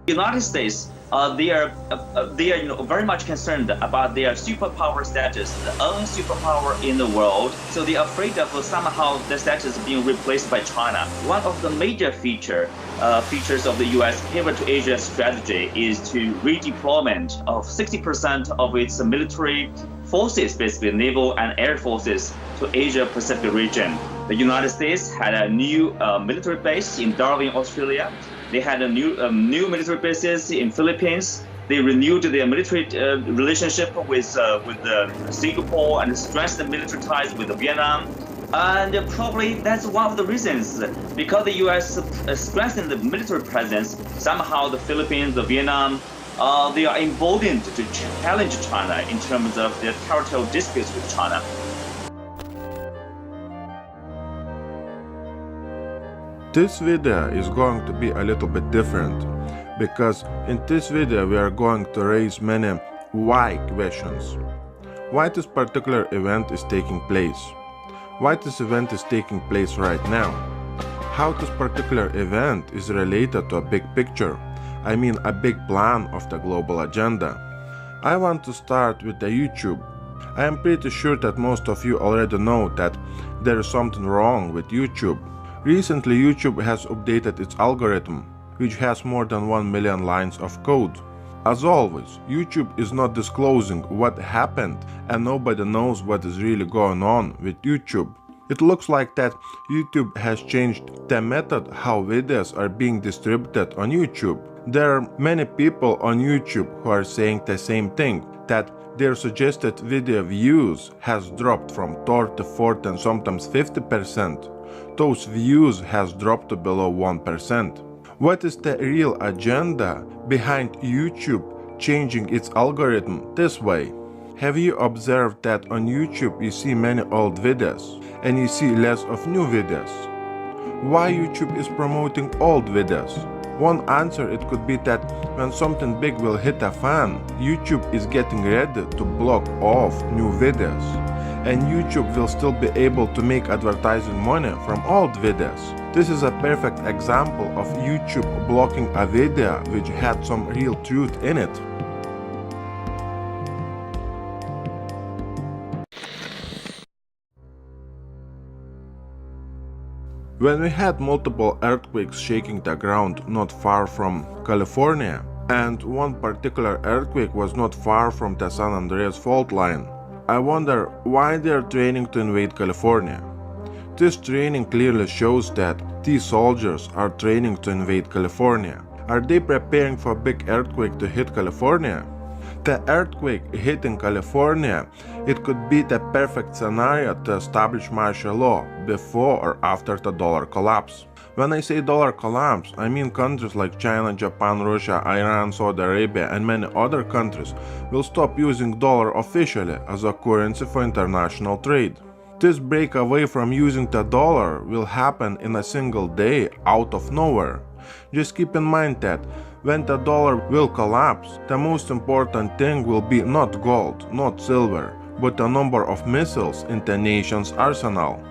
United States, they are very much concerned about their superpower status, the only superpower in the world. So they are afraid of somehow the status being replaced by China. One of the major features of the U.S. pivot to Asia strategy is to redeployment of 60% of its military forces, basically naval and air forces, to Asia Pacific region. The United States had a new military base in Darwin, Australia. They had a new military bases in Philippines. They renewed their military relationship with Singapore and strengthened military ties with Vietnam. And probably that's one of the reasons, because the U.S. strengthened the military presence. Somehow the Philippines, the Vietnam, they are emboldened to challenge China in terms of their territorial disputes with China. This video is going to be a little bit different, because in this video we are going to raise many why questions. Why this particular event is taking place? Why this event is taking place right now? How this particular event is related to a big picture, I mean a big plan of the global agenda. I want to start with the YouTube. I am pretty sure that most of you already know that there is something wrong with YouTube. Recently, YouTube has updated its algorithm, which has more than 1 million lines of code. As always, YouTube is not disclosing what happened, and nobody knows what is really going on with YouTube. It looks like that YouTube has changed the method how videos are being distributed on YouTube. There are many people on YouTube who are saying the same thing, that their suggested video views has dropped from 30, 40 and sometimes 50%. Those views has dropped to below 1%. What is the real agenda behind YouTube changing its algorithm this way? Have you observed that on YouTube you see many old videos and you see less of new videos? Why YouTube is promoting old videos? One answer it could be that when something big will hit a fan, YouTube is getting ready to block off new videos. And YouTube will still be able to make advertising money from old videos. This is a perfect example of YouTube blocking a video which had some real truth in it. When we had multiple earthquakes shaking the ground not far from California, and one particular earthquake was not far from the San Andreas fault line, I wonder why they are training to invade California. This training clearly shows that these soldiers are training to invade California. Are they preparing for a big earthquake to hit California? The earthquake hitting California, it could be the perfect scenario to establish martial law before or after the dollar collapse. When I say dollar collapse, I mean countries like China, Japan, Russia, Iran, Saudi Arabia and many other countries will stop using dollar officially as a currency for international trade. This break away from using the dollar will happen in a single day out of nowhere. Just keep in mind that when the dollar will collapse, the most important thing will be not gold, not silver, but the number of missiles in the nation's arsenal.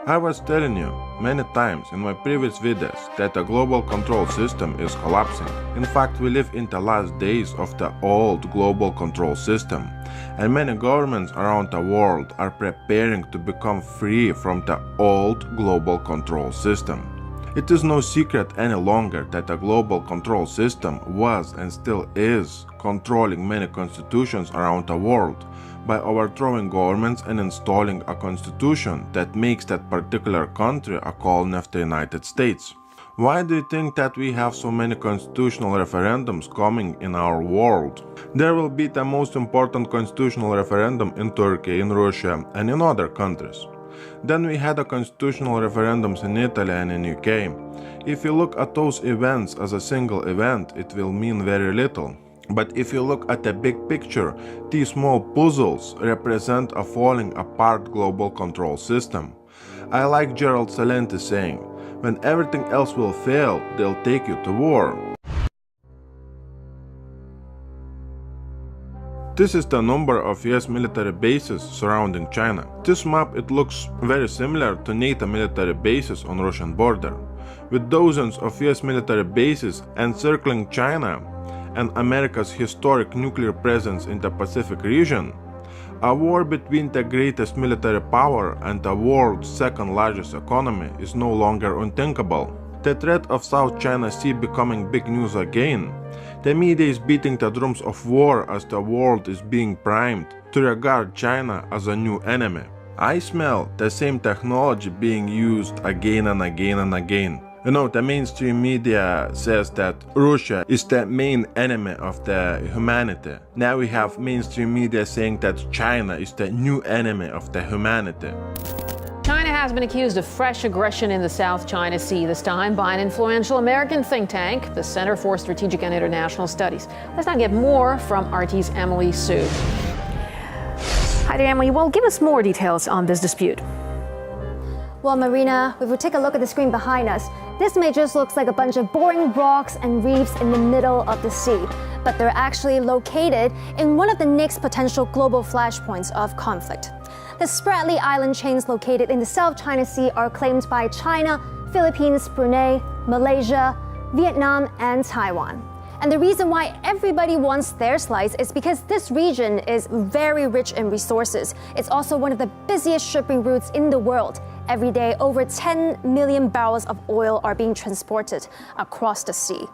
I was telling you many times in my previous videos that the global control system is collapsing. In fact, we live in the last days of the old global control system, and many governments around the world are preparing to become free from the old global control system. It is no secret any longer that the global control system was and still is controlling many constitutions around the world by overthrowing governments and installing a constitution that makes that particular country a colony of the United States. Why do you think that we have so many constitutional referendums coming in our world? There will be the most important constitutional referendum in Turkey, in Russia and in other countries. Then we had a constitutional referendums in Italy and in UK. If you look at those events as a single event, it will mean very little. But if you look at the big picture, these small puzzles represent a falling apart global control system. I like Gerald Celente saying, when everything else will fail, they'll take you to war. This is the number of US military bases surrounding China. This map, it looks very similar to NATO military bases on Russian border. With dozens of US military bases encircling China and America's historic nuclear presence in the Pacific region, a war between the greatest military power and the world's second largest economy is no longer unthinkable. The threat of South China Sea becoming big news again. The media is beating the drums of war as the world is being primed to regard China as a new enemy. I smell the same technology being used again and again and again. You know, the mainstream media says that Russia is the main enemy of the humanity. Now we have mainstream media saying that China is the new enemy of the humanity. China has been accused of fresh aggression in the South China Sea, this time by an influential American think tank, the Center for Strategic and International Studies. Let's now get more from RT's Emily Sue. Hi there, Emily. Well, give us more details on this dispute. Well, Marina, if we take a look at the screen behind us, this may just looks like a bunch of boring rocks and reefs in the middle of the sea, but they're actually located in one of the next potential global flashpoints of conflict. The Spratly Island chains located in the South China Sea are claimed by China, Philippines, Brunei, Malaysia, Vietnam, and Taiwan. And the reason why everybody wants their slice is because this region is very rich in resources. It's also one of the busiest shipping routes in the world. Every day, over 10 million barrels of oil are being transported across the sea.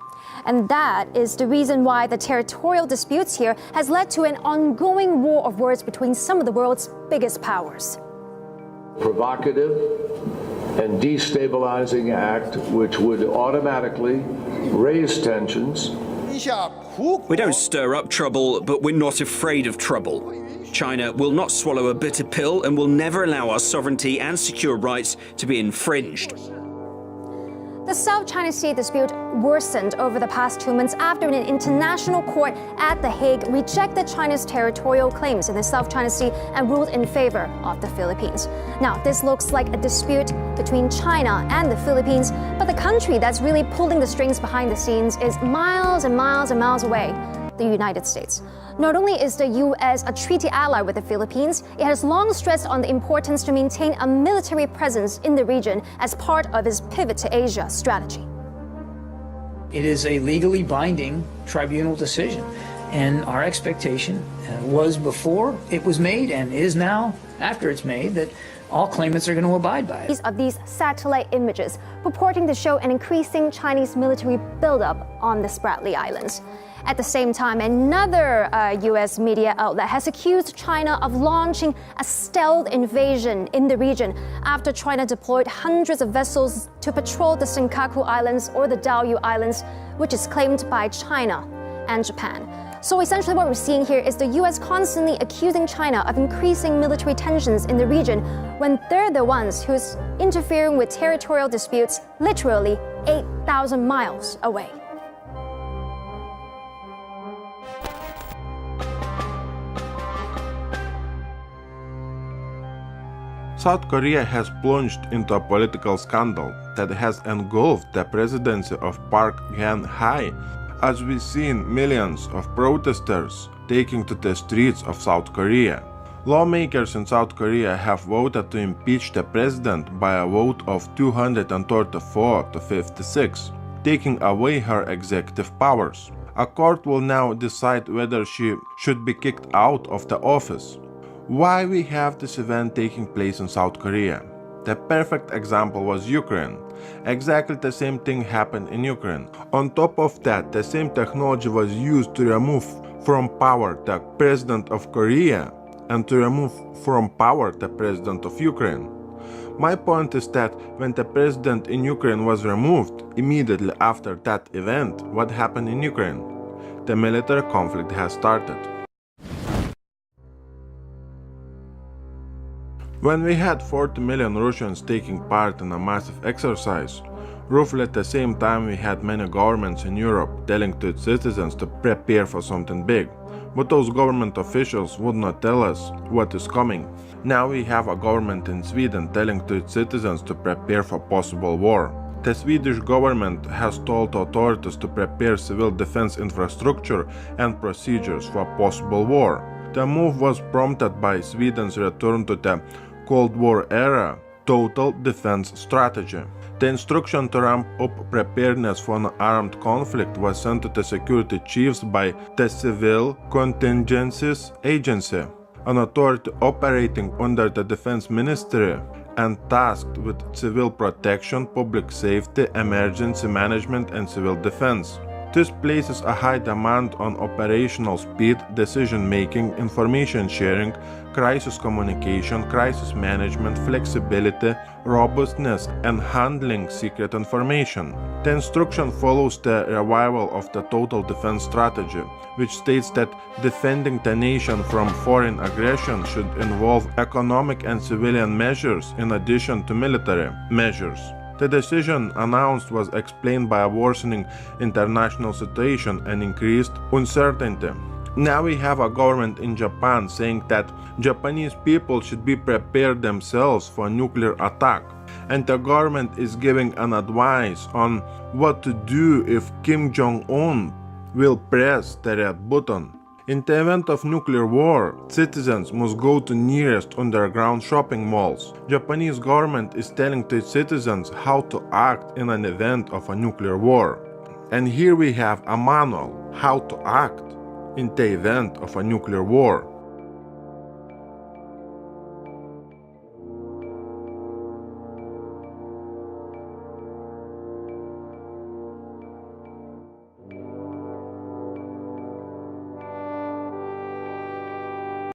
And that is the reason why the territorial disputes here has led to an ongoing war of words between some of the world's biggest powers. Provocative and destabilizing act which would automatically raise tensions. We don't stir up trouble, but we're not afraid of trouble. China will not swallow a bitter pill and will never allow our sovereignty and secure rights to be infringed. The South China Sea dispute worsened over the past 2 months after an international court at The Hague rejected China's territorial claims in the South China Sea and ruled in favor of the Philippines. Now, this looks like a dispute between China and the Philippines, but the country that's really pulling the strings behind the scenes is miles and miles and miles away, the United States. Not only is the U.S. a treaty ally with the Philippines, it has long stressed on the importance to maintain a military presence in the region as part of its pivot to Asia strategy. It is a legally binding tribunal decision, and our expectation was before it was made and is now after it's made that all claimants are going to abide by it. Of these satellite images purporting to show an increasing Chinese military buildup on the Spratly Islands. At the same time, another U.S. media outlet has accused China of launching a stealth invasion in the region after China deployed hundreds of vessels to patrol the Senkaku Islands or the Diaoyu Islands, which is claimed by China and Japan. So essentially what we're seeing here is the U.S. constantly accusing China of increasing military tensions in the region when they're the ones who's interfering with territorial disputes literally 8,000 miles away. South Korea has plunged into a political scandal that has engulfed the presidency of Park Geun-hye, as we've seen millions of protesters taking to the streets of South Korea. Lawmakers in South Korea have voted to impeach the president by a vote of 234 to 56, taking away her executive powers. A court will now decide whether she should be kicked out of the office. Why we have this event taking place in South Korea? The perfect example was Ukraine. Exactly the same thing happened in Ukraine. On top of that, the same technology was used to remove from power the president of Korea and to remove from power the president of Ukraine. My point is that when the president in Ukraine was removed, immediately after that event, what happened in Ukraine? The military conflict has started. When we had 40 million Russians taking part in a massive exercise, roughly at the same time we had many governments in Europe telling to its citizens to prepare for something big, but those government officials would not tell us what is coming. Now we have a government in Sweden telling to its citizens to prepare for possible war. The Swedish government has told authorities to prepare civil defense infrastructure and procedures for possible war. The move was prompted by Sweden's return to the Cold War era total defense strategy. The instruction to ramp up preparedness for an armed conflict was sent to the security chiefs by the Civil Contingencies Agency, an authority operating under the Defense Ministry and tasked with civil protection, public safety, emergency management, and civil defense. This places a high demand on operational speed, decision-making, information sharing, crisis communication, crisis management, flexibility, robustness, and handling secret information. The instruction follows the revival of the total defense strategy, which states that defending the nation from foreign aggression should involve economic and civilian measures in addition to military measures. The decision announced was explained by a worsening international situation and increased uncertainty. Now we have a government in Japan saying that Japanese people should be prepared themselves for nuclear attack, and the government is giving an advice on what to do if Kim Jong-un will press the red button. In the event of nuclear war, citizens must go to nearest underground shopping malls. Japanese government is telling its citizens how to act in an event of a nuclear war. And here we have a manual how to act in the event of a nuclear war.